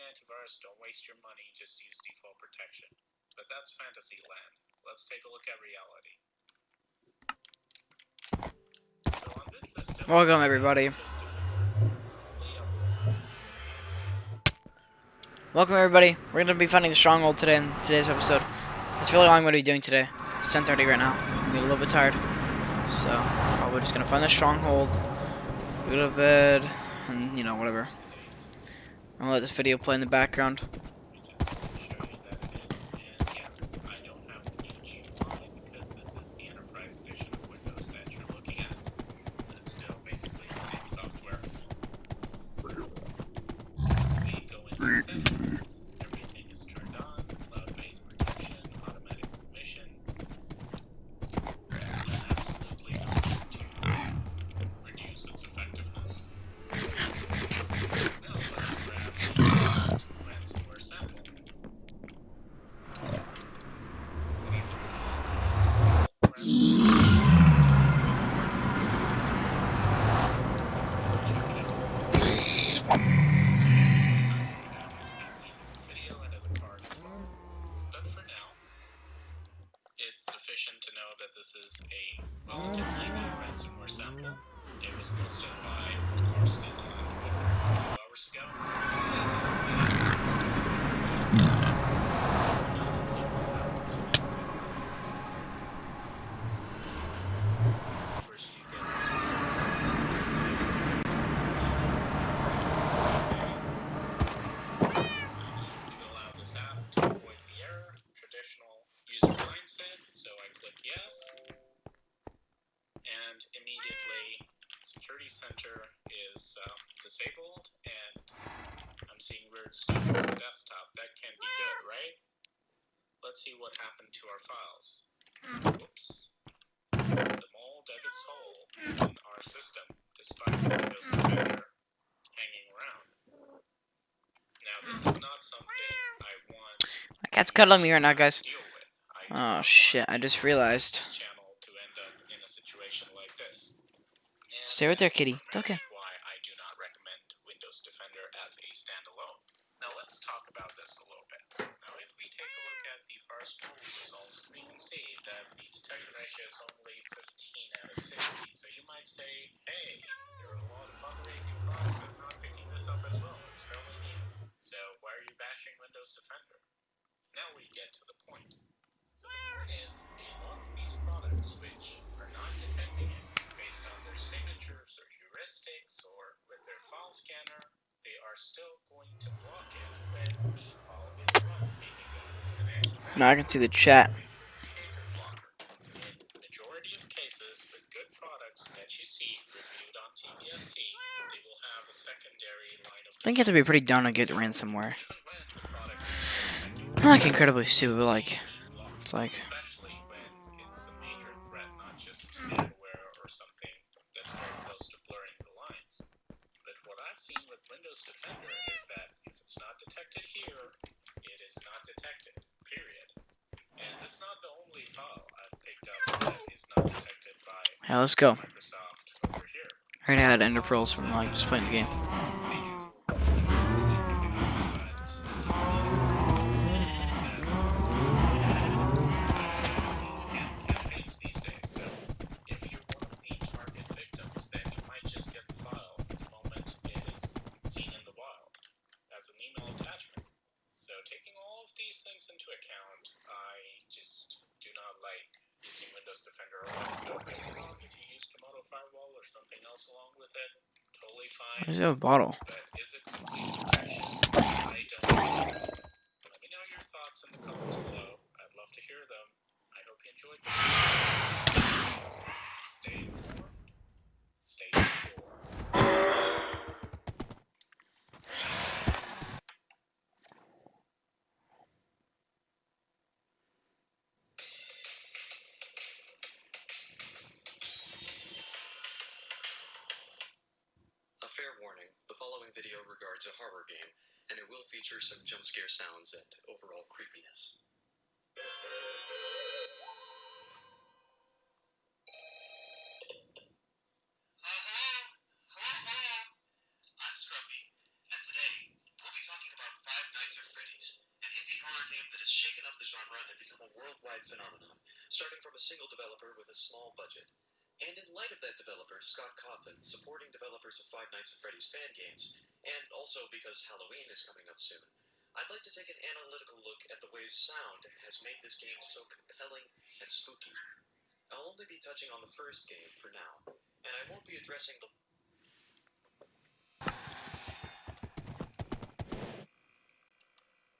antivirus, don't waste your money, just use default protection. But that's fantasy land. Let's take a look at reality. So on this system, welcome everybody. Welcome everybody. We're gonna be finding the stronghold today in today's episode. That's really all I'm gonna be doing today. It's 10:30 right now. I'm a little bit tired, so we're just gonna find the stronghold, go to bed, and whatever. I'm gonna let this video play in the background. Everything is turned on, cloud-based protection, automatic submission. Absolutely nothing to reduce its effectiveness. Now let's grab the ransomware sample. What do you think for a small ransomware? It's sufficient to know that this is a relatively new ransomware sample. It was posted by Karsten on Twitter a few hours ago. As you can see, first you get this to allow this app to avoid the error, traditional user mindset, so I click yes, and immediately Security Center is disabled, and I'm seeing weird stuff on the desktop. That can be good, right? Let's see what happened to our files. Oops. The mole dug its hole in our system, despite Windows Defender hanging around. Now, this is not something I want My cat's cuddling me right now, guys. to deal with. Oh shit! I just realized. This channel to end up in a situation like this. And Stay right there, kitty. It's okay. Why I do not recommend Windows Defender as a standalone. Now let's talk about this a little bit. Now if we take a look at the first results, we can see that the detection ratio is only 15 out of 60. So you might say, hey, there are a lot of other AV products that are not picking this up as well. It's fairly new. So why are you bashing Windows Defender? Now we get to the point. So the point is, a lot of these products which are not detecting it based on their signatures or heuristics or with their file scanner, they are still going to block it when the file is run, making them an anti-malware. Now I can see the chat. Behavior blocker. In majority of cases, with good products that you see reviewed on TBSC, they will have a secondary line of defense. I think you have to be pretty dumb to get ransomware. Even when the product is Not like incredibly stupid, but like it's like. Especially when it's a major threat, not just malware or something that's very close to blurring the lines. But what I've seen with Windows Defender is that if it's not detected here, it is not detected, period. And this is not the only file I've picked up that is not detected by Yeah, let's go. Microsoft over here. I already had ender pearls from like just playing the game. They do eventually pick it up, but campaigns these days. So if you're one of the target victims, then you might just get the file the moment it is seen in the wild as an email attachment. So taking all of these things into account, I just do not like using Windows Defender alone. Don't get me wrong, if you use Komodo Firewall or something else along with it, totally fine. Why does it have a bottle? But is it complete protection? I don't think so. Let me know your thoughts in the comments below. I'd love to hear them. I hope you enjoyed this video. Stay informed. Stay secure. A fair warning, the following video regards a horror game, and it will feature some jump scare sounds and overall creepiness. I'm Scruffy, and today we'll be talking about 5 phenomenon, starting from a single developer with a small budget. And in light of that developer, Scott Cawthon, supporting developers of Five Nights at Freddy's fan games, and also because Halloween is coming up soon, I'd like to take an analytical look at the ways sound has made this game so compelling and spooky. I'll only be touching on the first game for now, and I won't be addressing the...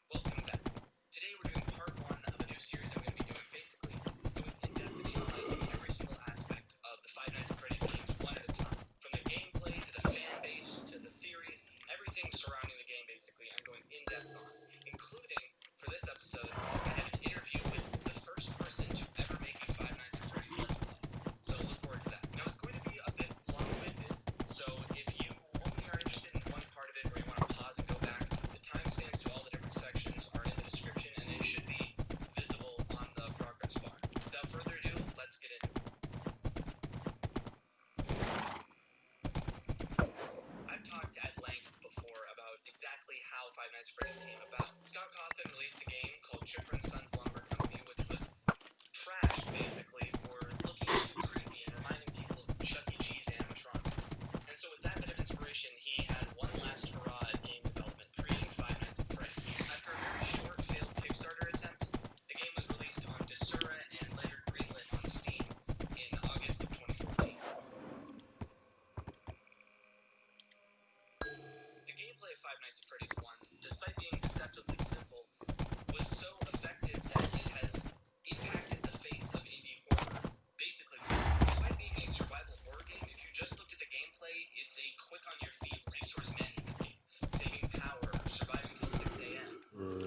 Welcome back. Today we're doing part 1 of a new series I'm going to be doing, basically going in-depth analyzing every single aspect of the Five Nights at Freddy's games one at a time. From the gameplay to the fan base to the theories, everything surrounding the game basically I'm going in-depth on, including, for this episode, I had an interview with the first person to ever make a Five Nights at Freddy's Let's Play. So look forward to that. Now it's going to be a bit long-winded, so if you only are interested in one part of it or you want to pause and go back, the timestamps to all the different sections are in the description and they should be visible on the progress bar. Without further ado, let's get into it. I've talked at length before about exactly how Five Nights at Freddy's came about. Scott Cawthon released a game called Chipper & Sons Lumber Company, which was trashed basically for looking too creepy and reminding people of Chuck E. Cheese animatronics. And so with that bit of inspiration, he had one last hurrah at game development, creating Five Nights at Freddy's. After a very short failed Kickstarter attempt, the game was released on Desura and later greenlit on Steam in August of 2014. The gameplay of Five Nights at Freddy's 1, despite being deceptively simple, was so effective that it has impacted the face of indie horror, basically. Despite being a survival horror game, if you just looked at the gameplay, it's a quick-on-your-feet resource management game, saving power, surviving until 6 a.m.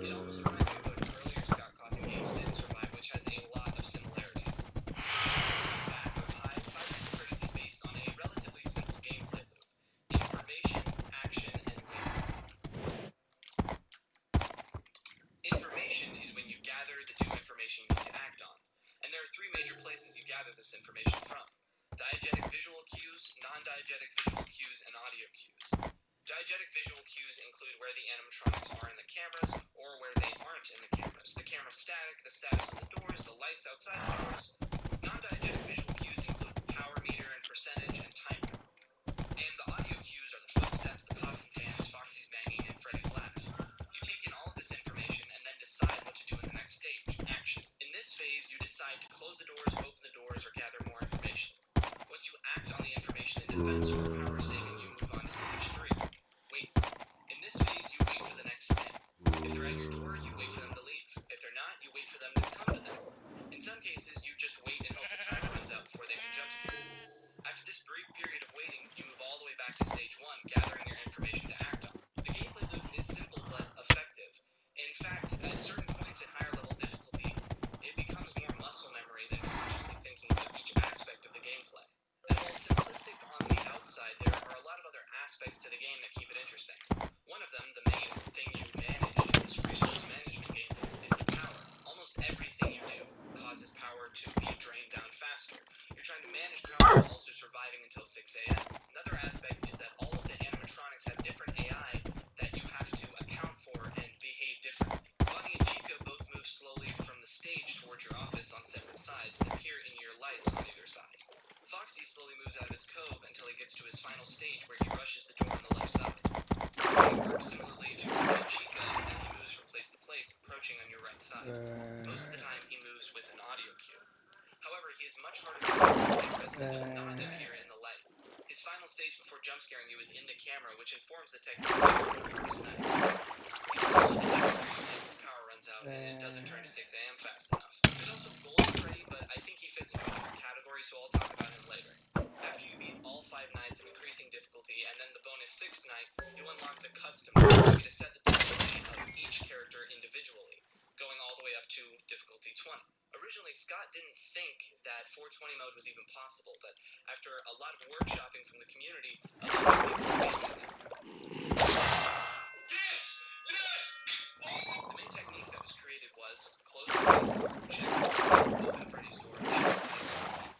It almost reminds me of an earlier Scott Cawthon game, Sit and Survive, which has a lot of similarities. Back of Five Nights at Freddy's is based on a relatively simple gameplay loop: information, action, and wait. Information is when you gather the new information you need to act on, and there are 3 major places you gather this information from: diegetic visual cues, non-diegetic visual cues, and audio cues. Diegetic visual cues include where the animatronics are in the cameras, or where they aren't in the cameras. The camera static, the status of the doors, the lights outside the doors. Non-diegetic visual cues include the power meter and percentage and timer. And the audio cues are the footsteps, the pots and pans, Foxy's banging, and Freddy's laugh. You take in all of this information and then decide what to do in the next stage, action. In this phase, you decide to close the doors, open the doors, or gather more information. Once you act on the information in defense or power saving, you move on to stage 3. Wait. In this phase, you wait for the next thing. If they're at your door, you wait for them to leave. If they're not, you wait for them to come to the door. In some cases, you just wait and hope the timer runs out before they can jump scare you. After this brief period of waiting, you move all the way back to stage 1, gathering your information to act on. The gameplay loop is simple but effective. In fact, at certain points in higher level difficulty, it becomes more muscle memory than consciously thinking about each aspect of the gameplay. And while simplistic on the outside, there are a lot of other aspects to the game that keep it interesting. One of them, the main thing you manage in this resource management game, is the power. Almost everything you do causes power to be drained down faster. You're trying to manage power while also surviving until 6 a.m. Another aspect is that all of the animatronics have different AI that you have to account for and behave differently. Bonnie and Chica both move slowly from the stage towards your office on separate sides and appear in your lights on either side. Foxy slowly moves out of his cove until he gets to his final stage where he rushes the door on the left side. Freddy works similarly to Bonnie and Chica, and then he moves from place to place, approaching on your right side. Most of the time he moves with an audio cue. However, he is much harder to spot with cameras and does not appear in the light. His final stage before jumpscaring you is in the camera, which informs the technique used in the hardest nights. He's also the jumpscare you get if the power runs out and it doesn't turn to 6 a.m. fast enough. There's also Golden Freddy, but I think he fits into a different category, so I'll talk about him later. After you beat all 5 nights of increasing difficulty and then the bonus 6th night, you unlock the custom mode. You get to set the difficulty of each character individually, going all the way up to difficulty 20. Originally, Scott didn't think that 420 mode was even possible, but after a lot of workshopping from the community, a bunch of people made it. The main technique that was created was close Freddy's door, check Freddy's door, open Freddy's door, check Freddy's door.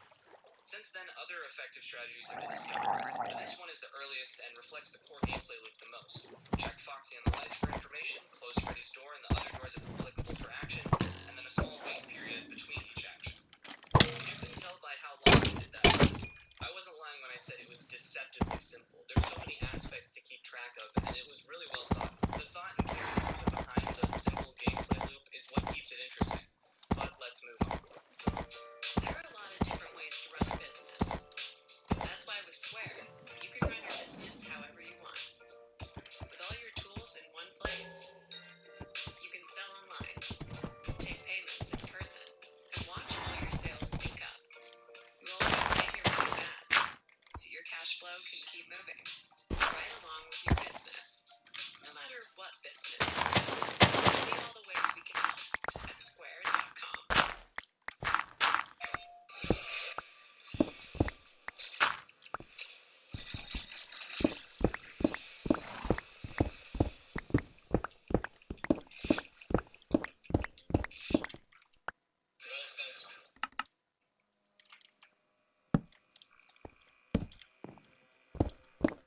Since then, other effective strategies have been discovered, but this one is the earliest and reflects the core gameplay loop the most. Check Foxy on the lights for information, close Freddy's door and the other doors if applicable for action, and then a small wait period between See all the ways we can help at square.com.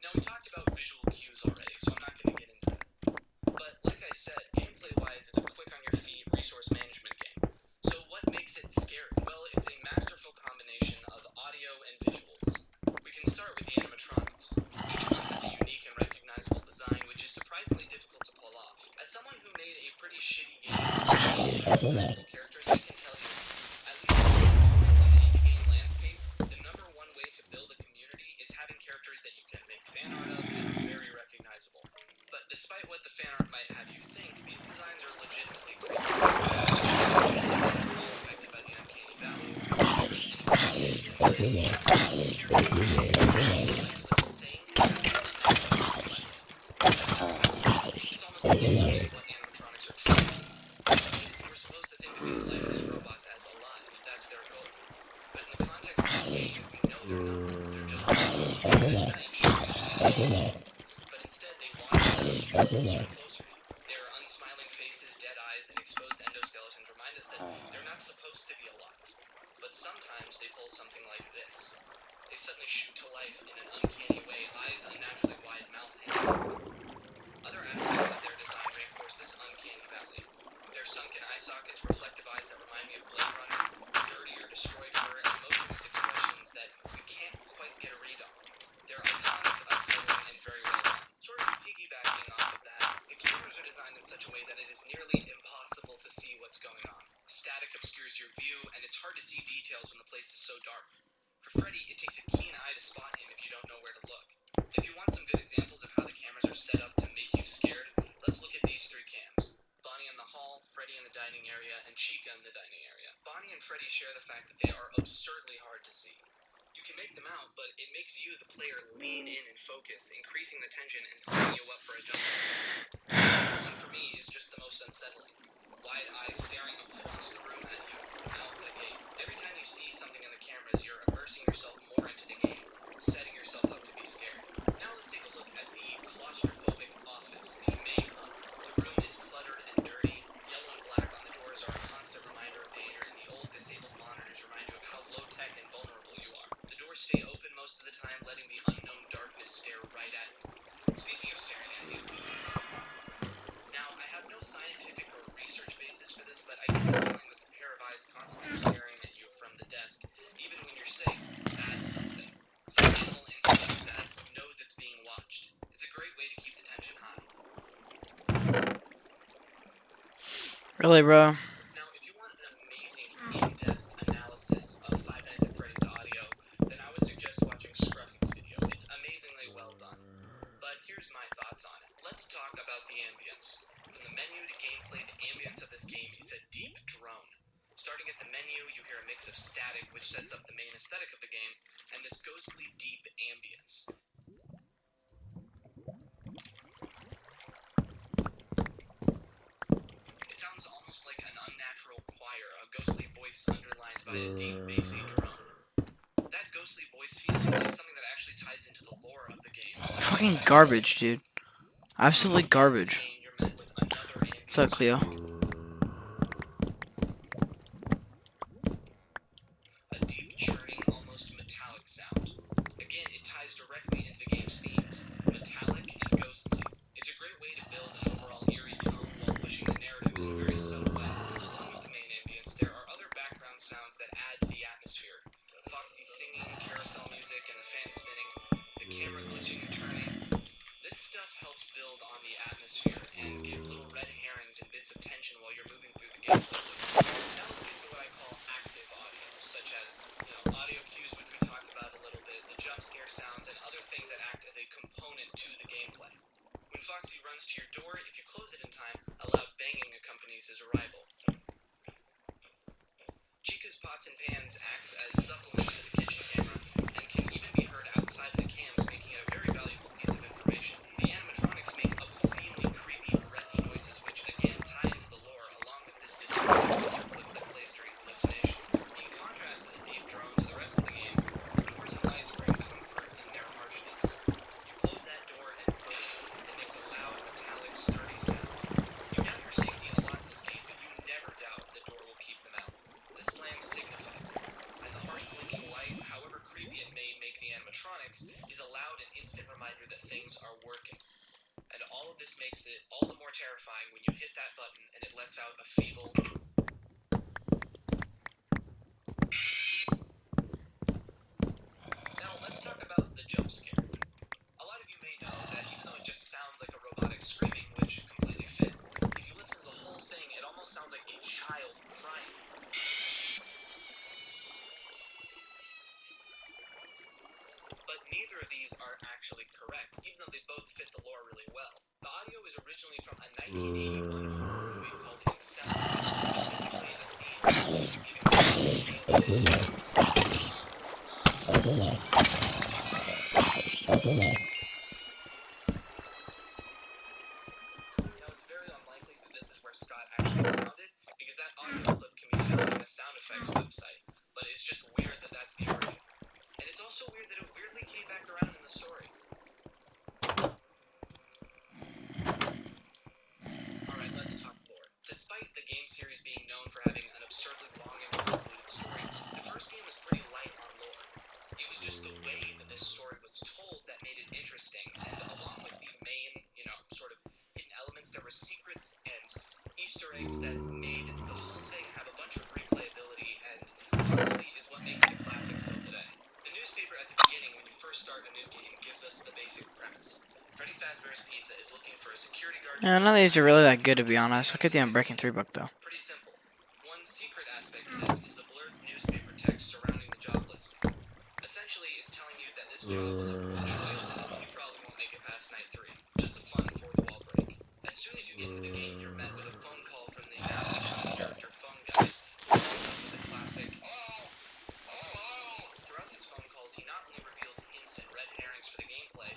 Now, we talked about visual cues already, so I'm not going to get into that. But like I said, gameplay-wise, it's a quick-on-your-feet resource management game. So what makes it scary? Well, it's a masterful combination of audio and visuals. We can start with the animatronics. Each one has a unique and recognizable design, which is surprisingly difficult to pull off. As someone who made a pretty shitty game with recognizable characters, I can tell you, at least in the indie game landscape, the number one way to build a community is having characters that you can make fan art of and are very recognizable. But despite what the fan art might have you think, these designs are legitimately creepy. They're all affected by the uncanny valley, characters are a lifeless thing that will never have life. It's almost the inverse of what animatronics are trying to do. As kids, we're supposed to think of these lifeless robots as alive. That's their goal. But in the context of this game, we know they're not. They're just robots. At night, sure, but instead they wander around you closer and closer to you. Their unsmiling faces, dead eyes, and exposed endoskeletons remind us that they're not supposed to be alive. But sometimes they pull something like this. They suddenly shoot to life in an uncanny way, eyes unnaturally wide, mouth hanging open. Other aspects of their design reinforce this uncanny valley. Their sunken eye sockets, reflective eyes that remind me of Blade Runner, dirty or destroyed fur, and emotionless expressions that we can't quite get a read on. They're iconic, unsettling, and very well done. Sort of piggybacking off of that, the cameras are designed in such a way that it is nearly impossible to see what's going on. Static obscures your view, and it's hard to see details when the place is so dark. For Freddy, it takes a keen eye to spot him if you don't know where to look. If you want some good examples of how the cameras are set up to make you scared, let's look at these three cams. Bonnie in the hall, Freddy in the dining area, and Chica in the dining area. Bonnie and Freddy share the fact that they are absurdly hard to see. You can make them out, but it makes you, the player, lean in and focus, increasing the tension and setting you up for a jump scare. The Chica one, for me, is just the most unsettling. Wide eyes staring across the room at you, mouth agape. Every time you see something in the cameras, you're immersing yourself more into the game, setting yourself up to be scared. Now let's take a look at the claustrophobic office, the main hub. The room is cluttered and dirty. Yellow and black on the doors are a constant reminder of danger, and the old disabled monitors remind you of how low-tech and vulnerable you are. The doors stay open most of the time, letting the unknown darkness stare right at you. Speaking of staring at you, now, I have no scientific or research basis for this, but I get the feeling that the pair of eyes constantly staring at you from the desk, even when you're safe, adds something. Some animal instinct that knows it's being watched. It's a great way to keep the tension high. Really, bro? Now, if you want an amazing, in-depth analysis of Five Nights at Freddy's audio, then I would suggest watching Scruffy's video. It's amazingly well done. But here's my thoughts on it. Let's talk about the ambience. From the menu to gameplay, the ambience of this game is a deep drone. Starting at the menu, you hear a mix of static, which sets up the main aesthetic of the game, and this ghostly deep ambience. It sounds almost like an unnatural choir, a ghostly voice underlined by a deep, bassy drone. That ghostly voice feeling is something that actually ties into the lore of the game. Fucking garbage, dude. Absolutely garbage. What's up, Cleo? A deep, churning, almost metallic sound. Again, it ties directly into the game's themes, metallic and ghostly. It's a great way to build an overall eerie tone while pushing the narrative in a very subtle way. Along with the main ambience, there are other background sounds that add to the atmosphere. Foxy singing, carousel music, and the fan spinning, the camera glitching and turning. This stuff helps build on the atmosphere and give little red herrings and bits of tension terrifying when you hit that button and it lets out a feeble... Now, let's talk about the jump scare. A lot of you may know that even though it just sounds like a robotic screaming, which completely fits, if you listen to the whole thing, it almost sounds like a child crying. But neither of these are actually correct, even though they both fit the lore really well. The audio is originally from a 1981 horror movie called Inception, specifically a scene where a woman is giving birth to a male baby. Now, it's very unlikely that this is where Scott actually found it, because that audio clip can be found on the sound effects website, but it's just weird that that's the origin. And it's also weird that it weirdly came back around in the story. Alright, let's talk lore. Despite the game series being known for having an absurdly long and convoluted story, the first game was pretty light on lore. It was just the way that this story was told that made it interesting, and along with the main, sort of hidden elements, there were secrets and Easter eggs that made the whole thing have a bunch of replayability, and honestly is what makes it a classic still today. The newspaper at the beginning, when you first start a new game, gives us the basic premise. Freddy Fazbear's Pizza is looking for a security guard. None of these are really that good, to be honest. Look at the Unbreaking 3 book, though. Pretty simple. One secret aspect to this is the blurred newspaper text surrounding the job listing. Essentially, it's telling you that this job was a poor choice and you probably won't make it past night 3. Just a fun fourth wall break. As soon as you get into the game, you're met with a phone call from the now-becoming character Phone Guy, who calls up with the classic, "Hello? Hello?" Throughout these phone calls, he not only reveals hints and red herrings for the gameplay,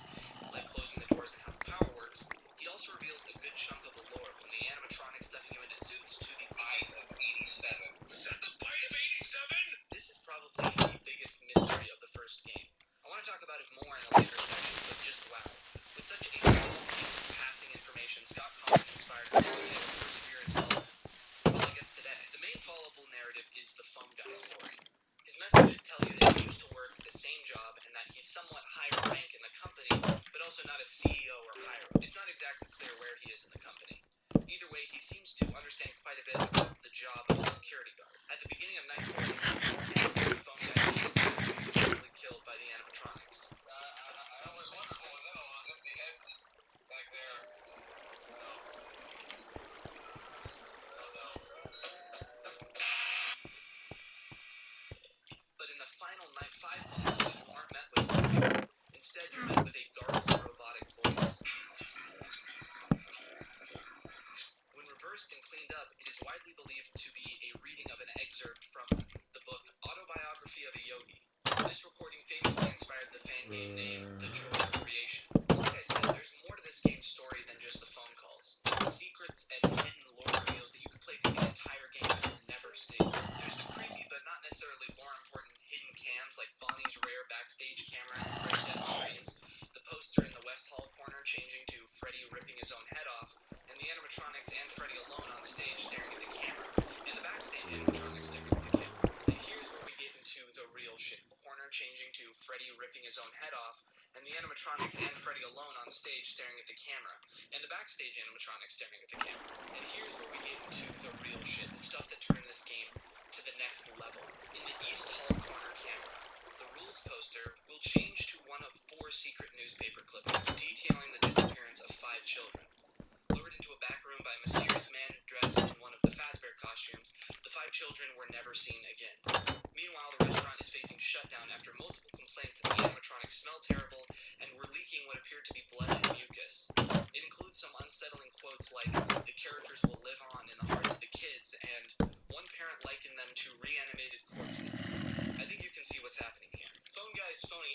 like closing the doors and how the power works, he also reveals a good chunk of the lore, from the animatronics stuffing you into suits to the Bite of 87. Was that the Bite of 87? This is probably the biggest mystery of the first game. I want to talk about it more in a later section, but just wow. With such a small piece of passing information, Scott Conklin inspired yesterday to persevere until, well, I guess today. The main followable narrative is the Phone Guy story. His messages tell you that he used to work the same job and that he's somewhat higher rank in the company, but also not a CEO or higher. It's not exactly clear where he is in the company. Either way, he seems to understand quite a bit about the job of a security guard. At the beginning of night 4, the Phone Guy being attacked and presumably killed by the animatronics. I always wondered what was in all those empty heads back there. But in the final Night 5 phone call, you aren't met with phone people. Instead, you're met with a garbled robotic voice. When reversed and cleaned up, it is widely believed to be a reading of an excerpt from the book Autobiography of a Yogi. This recording famously inspired the fan game name The Joy of Creation. Like I said, there's more to this game's story than just the phone calls. Secrets and hidden lore reveals that you can play through the entire game and never see. There's the creepy but not necessarily lore important hidden cams like Bonnie's rare backstage camera and great death screens, the poster in the West Hall corner changing to Freddy ripping his own head off, and the animatronics and Freddy alone on stage staring at the camera, and the backstage animatronics staring at the camera. And here's where we get into the real shit. Corner changing to Freddy ripping his own head off, and the animatronics and Freddy alone on stage staring at the camera, and the backstage animatronics staring at the camera. And here's where we get into the real shit, the stuff that turned this game to the next level. In the East Hall corner camera, the rules poster will change to one of 4 secret newspaper clippings detailing the disappearance of 5 children. Lured into a back room by a mysterious man dressed in one of the Fazbear costumes, the 5 children were never seen again. Meanwhile, the restaurant is facing shutdown after multiple complaints that the animatronics smell terrible and were leaking what appeared to be blood and mucus. It includes some unsettling quotes like, "The characters will live on in the hearts of the kids," and one parent likened them to reanimated corpses. I think you can see what's happening here. Phone Guy's phony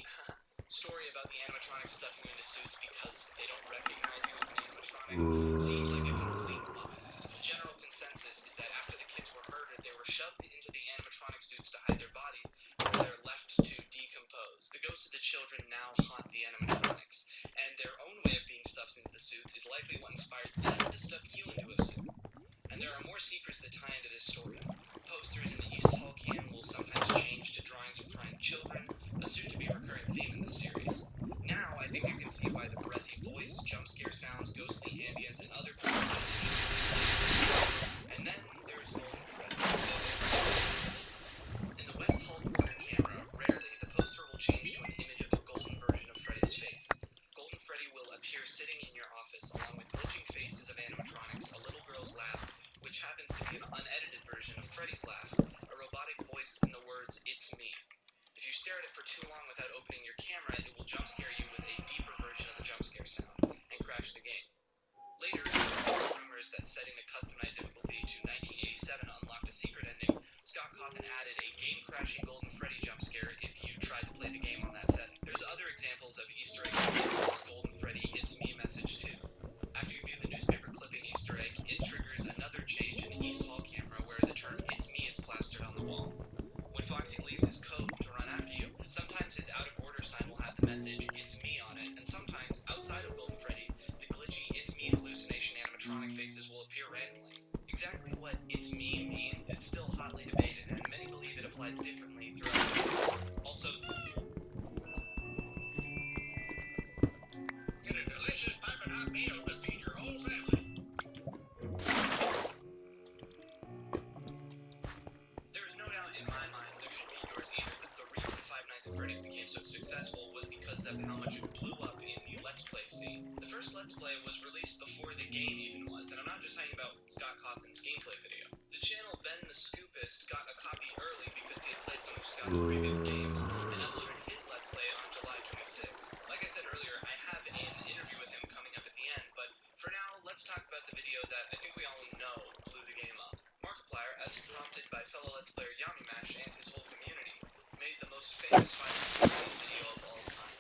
story about the animatronics stuffing you into suits because they don't recognize you as an animatronic seems like a complete lie. The general consensus is that after the kids were murdered, they were shoved into the animatronic suits to hide their bodies, where they're left to decompose. The ghosts of the children now haunt the animatronics, and their own way of being stuffed into the suits is likely what inspired them to stuff you into a suit. And there are more secrets that tie into this story. Posters in the East Hall cam will sometimes change to drawings of crying children, a soon-to-be recurring theme in this series. Now, I think you can see why the breathy voice, jump scare sounds, ghostly ambience, and other pieces of faces will appear randomly. Exactly what "it's me" means is still hotly debated, and many believe it applies differently throughout the universe. Also, get a delicious piping hot meal to feed your whole family. There is no doubt in my mind, there should be yours either, that the reason Five Nights at Freddy's became so successful was because of how much it blew up in the Let's Play scene. The first Let's Play was released before the game even was, and I'm not just talking about Scott Cawthon's gameplay video. The channel Ben the Scoopist got a copy early because he had played some of Scott's previous games and uploaded his Let's Play on July 26th. Like I said earlier, I have an interview with him coming up at the end, but for now, let's talk about the video that I think we all know blew the game up. Markiplier, as prompted by fellow Let's Player Yamimash and his whole community, made the most famous Five Nights at Freddy's video of all time.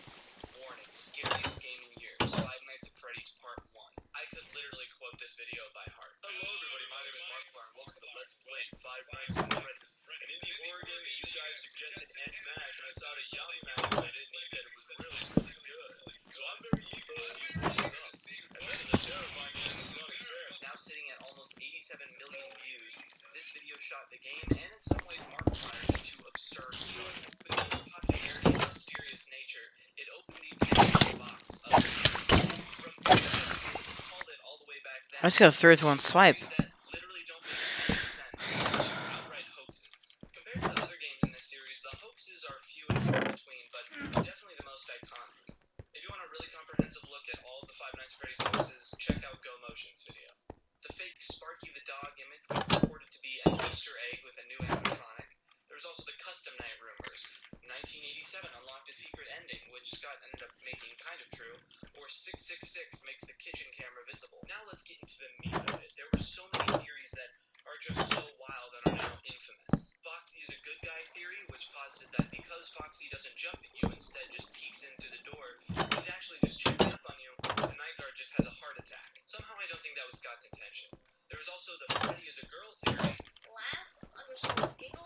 Warning, scariest game in years, Five Nights at Freddy's Part 1. I could literally quote this video by heart. Hello everybody, my name is Markiplier and welcome to Let's Play Five Nights at Freddy's. An indie horror game that you guys suggested and Mash, and I saw that Yamimash played it and he said it was really, really good. So I'm very eager to see what it is. And that is a terrifying game that's not fair. Now sitting at almost 87 million views, this video shot the game and in some ways Markiplier into absurd stardom. With the game's popularity and mysterious nature, it opened the Pandora's box of the game. From theories that people called it all the way back then, I just got through with one to swipe. theories that literally don't make any sense, to outright hoaxes. Compared to the other games in this series, the hoaxes are few and far between, but definitely the most iconic. If you want a really comprehensive look at all of the Five Nights at Freddy's hoaxes, check out Go Motion's video. The fake Sparky the Dog image was purported to be an Easter egg with a new animatronic. There was also the custom night rumors. 1987 unlocked a secret ending, which Scott ended up making kind of true, or 666 makes the kitchen camera visible. Now let's get into the meat of it. There were so many theories that are just so wild and are now infamous. Foxy is a good guy theory, which posited that because Foxy doesn't jump at you, instead just peeks in through the door, he's actually just checking up on you, and Night Guard just has a heart attack. Somehow I don't think that was Scott's intention. There was also the Freddy is a girl theory. Laugh_giggle_girl.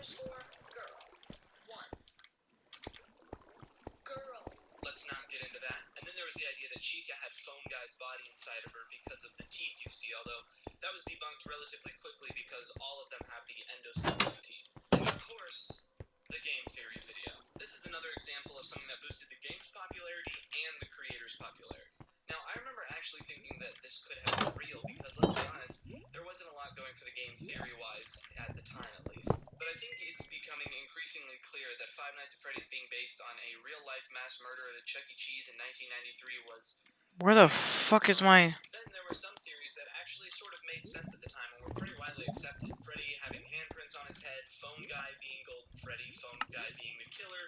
1. Girl. Let's not get into that. And then there was the idea that Chica had Phone Guy's body inside of her because of the teeth you see, although that was debunked relatively quickly because all of them have the endoskeleton teeth. And of course, the game theory video. This is another example of something that boosted the game's popularity and the creator's popularity. Now, I remember actually thinking that this could have been real because, let's be honest, there wasn't a lot going for the game theory-wise, at the time at least. But I think it's becoming increasingly clear that Five Nights at Freddy's being based on a real-life mass murder at a Chuck E. Cheese in 1993 was... Where the fuck is my... Then there were some theories that actually sort of made sense at the time and were pretty widely accepted. Freddy having handprints on his head, Phone Guy being Golden Freddy, Phone Guy being the killer,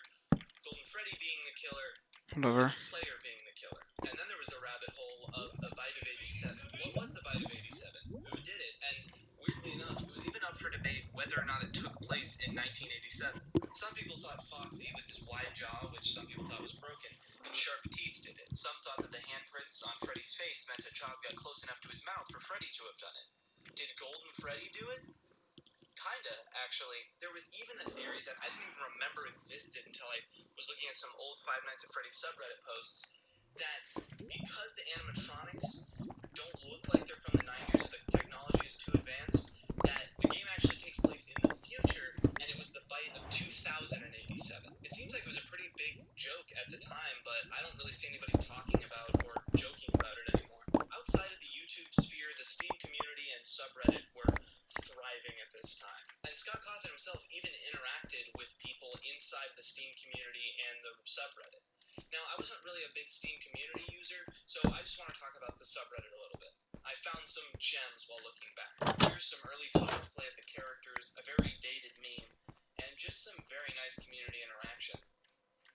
Golden Freddy being the killer, Whatever. Player being the killer. And then there was the rabbit hole of the Bite of 87. What was the Bite of 87? Who did it? And weirdly enough, it was even up for debate whether or not it took place in 1987. Some people thought Foxy with his wide jaw, which some people thought was broken, and sharp teeth did it. Some thought that the handprints on Freddy's face meant a child got close enough to his mouth for Freddy to have done it. Did Golden Freddy do it? Kinda, actually. There was even a theory that I didn't even remember existed until I was looking at some old Five Nights at Freddy's subreddit posts, that because the animatronics don't look like they're from the 90s or the technology is too advanced, that the game actually takes place in the future, and it was the bite of 2087. It seems like it was a pretty big joke at the time, but I don't really see anybody talking about or joking about it anymore. Outside of the YouTube sphere, the Steam community and subreddit were thriving at this time. And Scott Cawthon himself even interacted with people inside the Steam community and the subreddit. Now, I wasn't really a big Steam community user, so I just want to talk about the subreddit a little bit. I found some gems while looking back. Here's some early cosplay of the characters, a very dated meme, and just some very nice community interaction.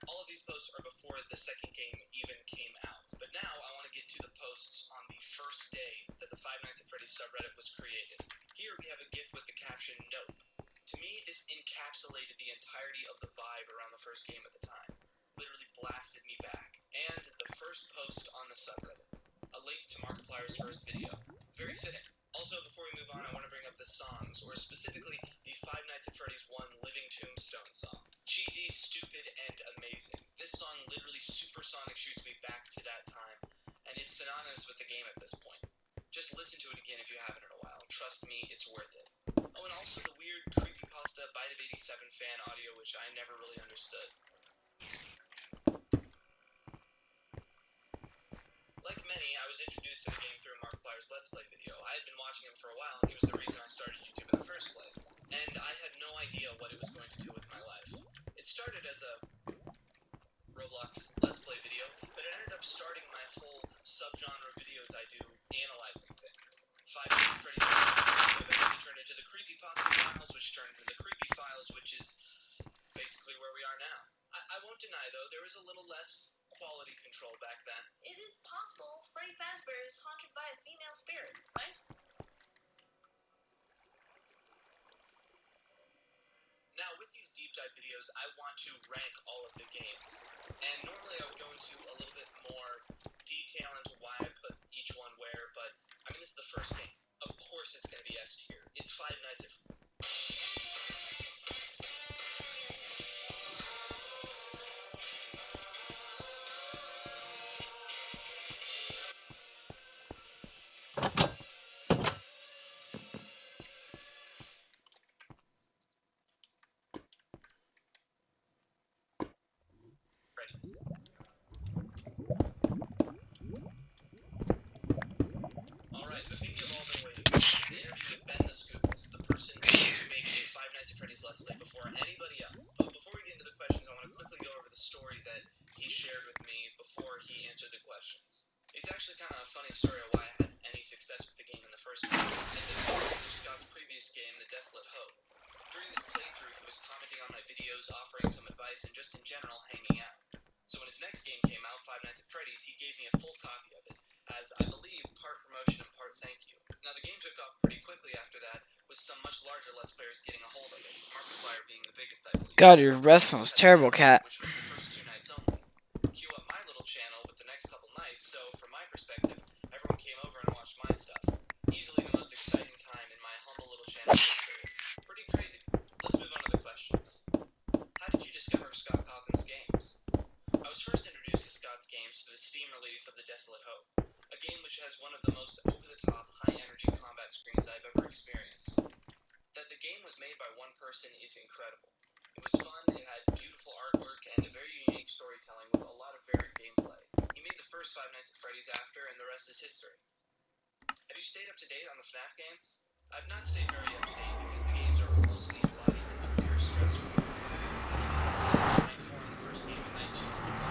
All of these posts are before the second game even came out. But now I want to get to the posts on the first day that the Five Nights at Freddy's subreddit was created. Here we have a GIF with the caption, "Nope." To me, this encapsulated the entirety of the vibe around the first game at the time. Literally blasted me back. And the first post on the subreddit. A link to Markiplier's first video. Very fitting. Also, before we move on, I want to bring up the songs, or specifically the Five Nights at Freddy's 1 Living Tombstone song. Cheesy, stupid, and amazing. This song literally supersonic shoots me back to that time, and it's synonymous with the game at this point. Just listen to it again if you haven't in a while. Trust me, it's worth it. Oh, and also the weird creepypasta Bite of 87 fan audio, which I never really understood. Like many, I was introduced to the game through Markiplier's Let's Play video. I had been watching him for a while, and he was the reason I started YouTube in the first place. And I had no idea what it was going to do with my life. It started as a Roblox Let's Play video, but it ended up starting my whole subgenre of videos I do analyzing things. Five Nights at Freddy's eventually turned into the Creepypasta Files, which turned into the Creepy Files, which is basically where we are now. I won't deny, though, there was a little less quality control back then. It is possible Freddy Fazbear is haunted by a female spirit, right? Now, with these deep dive videos, I want to rank all of the games. And normally I would go into a little bit more detail into why I put each one where, but, I mean, this is the first game. Of course it's going to be S tier. It's Five Nights at Freddy's. Alright, the thing you've all been waiting for, the interview with Ben the Scoopus, the person to make a Five Nights at Freddy's Let's Play before anybody else. But before we get into the questions, I want to quickly go over the story that he shared with me before he answered the questions. It's actually kind of a funny story of why I had any success with the game in the first place, and the series of Scott's previous game, The Desolate Hope. During this playthrough, he was commenting on my videos, offering some advice, and just in general, hanging out. So when his next game came out, Five Nights at Freddy's, he gave me a full copy of it, as I believe part promotion and part thank you. Now the game took off pretty quickly after that, with some much larger Let's Players getting a hold of it, Markiplier being the biggest, I believe. God, your breath smells terrible, cat. Which was the first 2 nights only. Queue up my little channel with the next couple nights, so from my perspective, everyone came over and watched my stuff. Easily the most exciting time in my humble little channel history. Pretty crazy. Let's move on to the questions. How did you discover Scott Calkin's games? I was first introduced to Scott's games through the Steam release of The Desolate Hope, a game which has one of the most over-the-top, high-energy combat screens I've ever experienced. That the game was made by one person is incredible. It was fun, it had beautiful artwork, and a very unique storytelling with a lot of varied gameplay. He made the first Five Nights at Freddy's after, and the rest is history. Have you stayed up to date on the FNAF games? I've not stayed very up to date because the games are mostly embodied in pure stress for me. I did 24 in the first game at night 2 so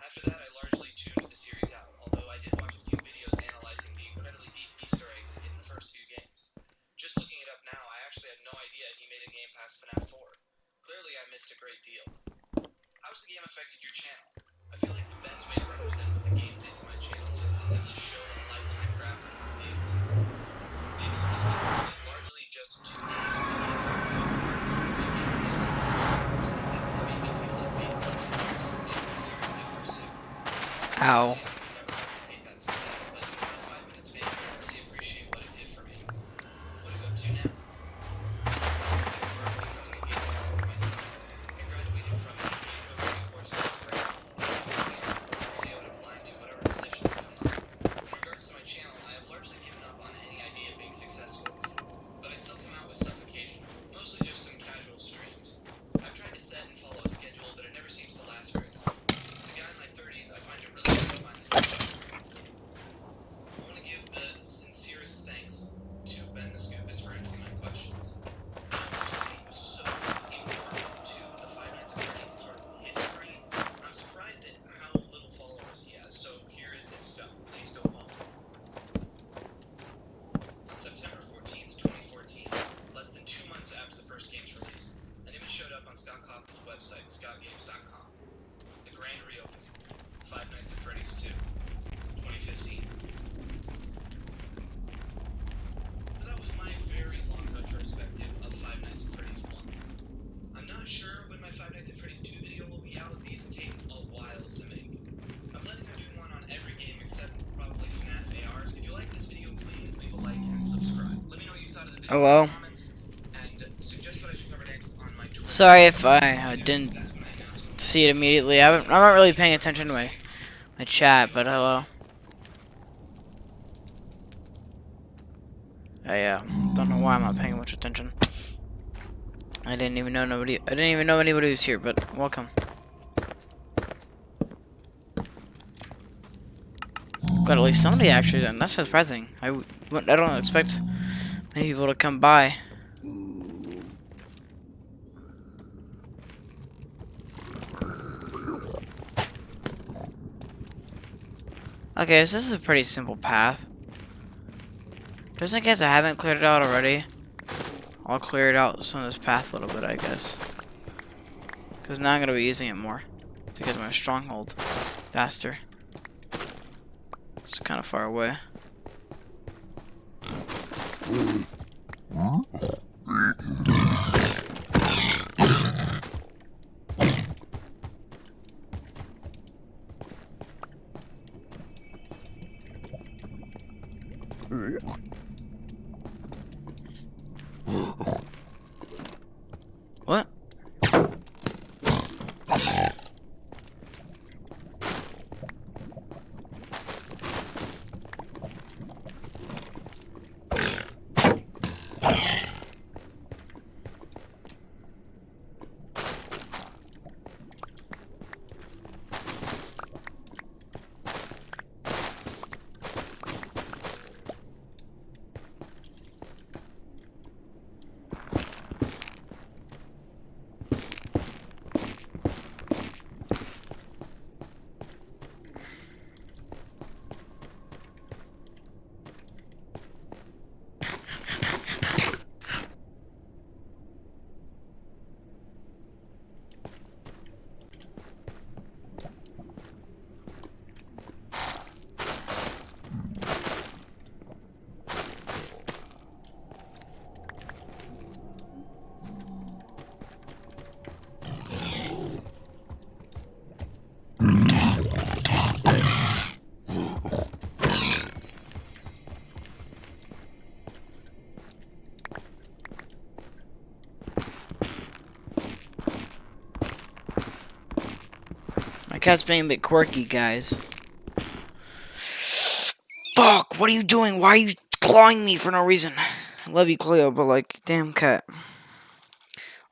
after that I largely tuned the series out, although I did watch a few videos analyzing the incredibly deep Easter eggs in the first few games. Just looking it up now, I actually had no idea he made a game past FNAF 4. Clearly I missed a great deal. How's the game affected your channel? I feel like the best way to represent what the game did to my channel is to simply show a lifetime graphic of views. The enormous view is largely just 2 games of the game content. The game did a lot of subscribers and definitely made me feel like being Let's Players something I could seriously pursue. Ow. I could never replicate that success, but the 5 minutes fan, I really appreciate what it did for me. What are you up to now? Becoming a game developer myself. I graduated from a game programming course this spring. Portfolio and applying to whatever positions come up. In regards to my channel, I have largely given up on any idea of being successful, but I still come out with stuff occasionally, mostly just some casual streams. I've tried to set and follow a schedule, but it never seems to last very long. As a guy in my 30s, I find it really hard to find the time. I want to give the sincerest thanks to Ben the Scoopus for answering my questions. For somebody who's so important to the Five Nights at Freddy's sort of history, I'm surprised at how little followers he has, so here is his stuff. Please go follow him. On September 14th, 2014, less than 2 months after the first game's release, an image showed up on Scott Cawthon's website, scottgames.com. The grand reopening. Five Nights at Freddy's 2, 2015. That was my very long retrospective of Five Nights at Freddy's 1. I'm not sure when my Five Nights at Freddy's 2 video will be out. These take a while to make. I'm planning on doing one on every game except probably FNAF ARs. If you like this video, please leave a like and subscribe. Let me know what you thought of the video Hello? in the comments, and suggest what I should cover next on my Twitter. Sorry if I didn't That's when I announce when see it immediately. I'm not really paying attention to my chat, but hello. I don't know why I'm not paying much attention. I didn't even know anybody was here, but welcome. Got at least somebody actually, and that's surprising. I don't expect many people to come by. Okay, so this is a pretty simple path. Just in case I haven't cleared it out already, I'll clear it out some of this path a little bit, I guess. Because now I'm going to be using it more to get to my stronghold faster. It's kind of far away. What? My cat's being a bit quirky, guys. Fuck! What are you doing? Why are you clawing me for no reason? I love you, Cleo, but like, damn cat.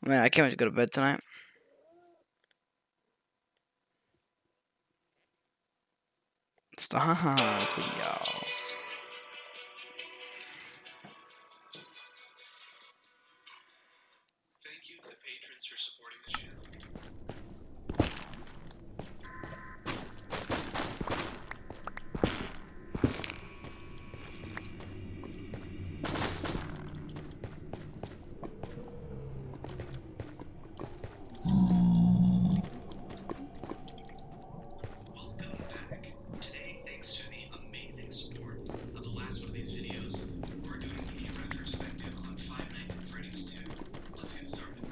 Man, I can't wait to go to bed tonight. Stop, y'all. Thank you to the patrons for supporting the channel. Welcome back. Today, thanks to the amazing support of the last one of these videos, we're doing a retrospective on Five Nights at Freddy's 2. Let's get started.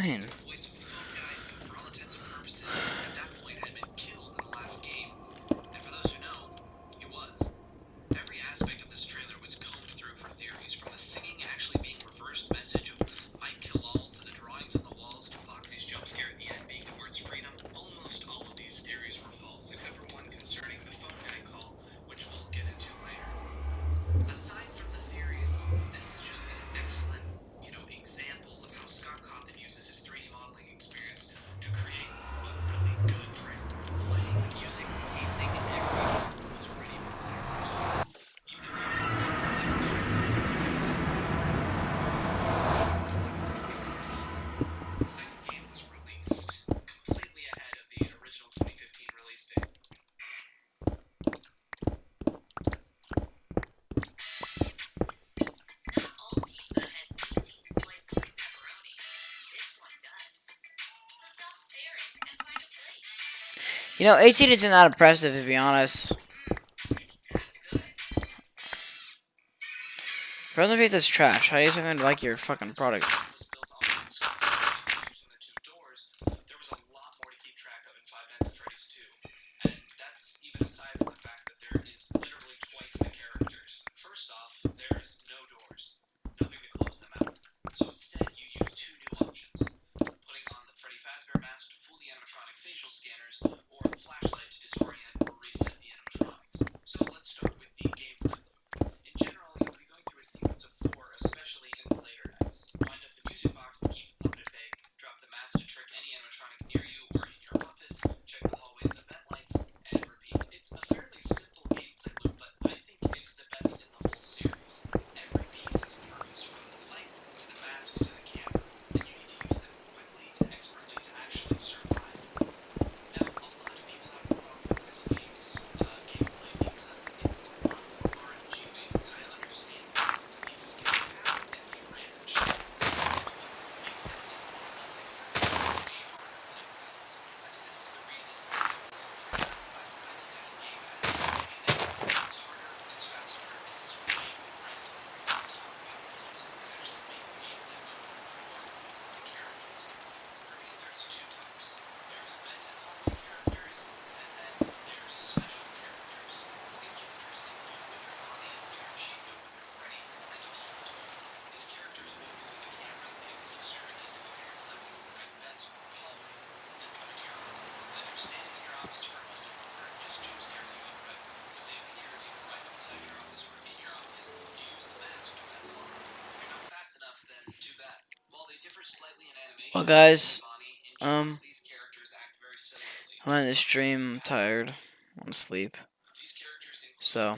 fine. He's the voice of a phone guy who, for all intents and purposes, at that point had been killed in the last game. And for those who know, he was. Every aspect of this trailer was combed through for theories, from the singing actually being reversed message of might kill all, to the drawings on the walls, to Foxy's jump scare at the end being the words freedom. Almost all of these theories were false, except for one concerning the phone guy call, which we'll get into later. Aside from the theories, this is just an excellent, example of how Scott Cawthon uses his 3D modeling experience to create a really good trailer. Lighting, music, pacing, everything was ready for the second installment. Even if you didn't get to next year, the second game was released completely ahead of the original 2015 release date. Not all pizza has 18 slices of pepperoni. This one does. So stop staring and find a plate. 18 isn't that impressive, to be honest. It's that good. Frozen pizza's trash. How do you even like your fucking product? Was built almost exclusively using the 2 doors. There was a lot more to keep track of in Five Nights at Freddy's 2, and that's even aside from the fact that there is literally twice the characters. First off, there's no doors, nothing to close them out. So instead, you use 2 new options: putting on the Freddy Fazbear mask to fool the animatronic facial scanners, or the flashlight to disorient or reset the animatronics. So let's start with the gameplay loop. In general, you'll be going through a sequence of 4, especially in the later nights. Wind up the music box to keep the puppet at bay, drop the mask to trick any animatronic near you or in your office, check the hallway and the vent lights, and repeat. It's a fairly simple gameplay loop, but I think it's the best in the whole series. Every piece has a purpose, from the light to the mask to the camera, and you need to use them quickly and expertly to actually survive. Now, a lot of people have a problem with this game's gameplay because it's a lot more RNG based, and I understand that. The skill cap and the random shots that you can do makes it a lot less accessible than a harder played class. I think this is the reason the overall trailer classified the second game as a it's harder, it's faster, and it's way more random. Let's talk about the pieces that actually make the gameplay loop work. The characters. For me, there's 2 types. There's vent and hallway characters, and then there's special characters. These characters include Withered Bonnie, Weird Chico, Withered Freddy, and all the toys. These characters move through the cameras and get closer and into either your left or right vent or hallway, and come into your office. Either standing in your office for a moment or just jump scaring you outright. When they appear either right inside your office or in your office, you use the mask to fend them off. If you're not fast enough, then too bad. While they differ slightly in animation, Well, guys, Bonnie, in general, these characters act very similarly. I'm on the stream. I'm tired. I want to sleep. These characters include So.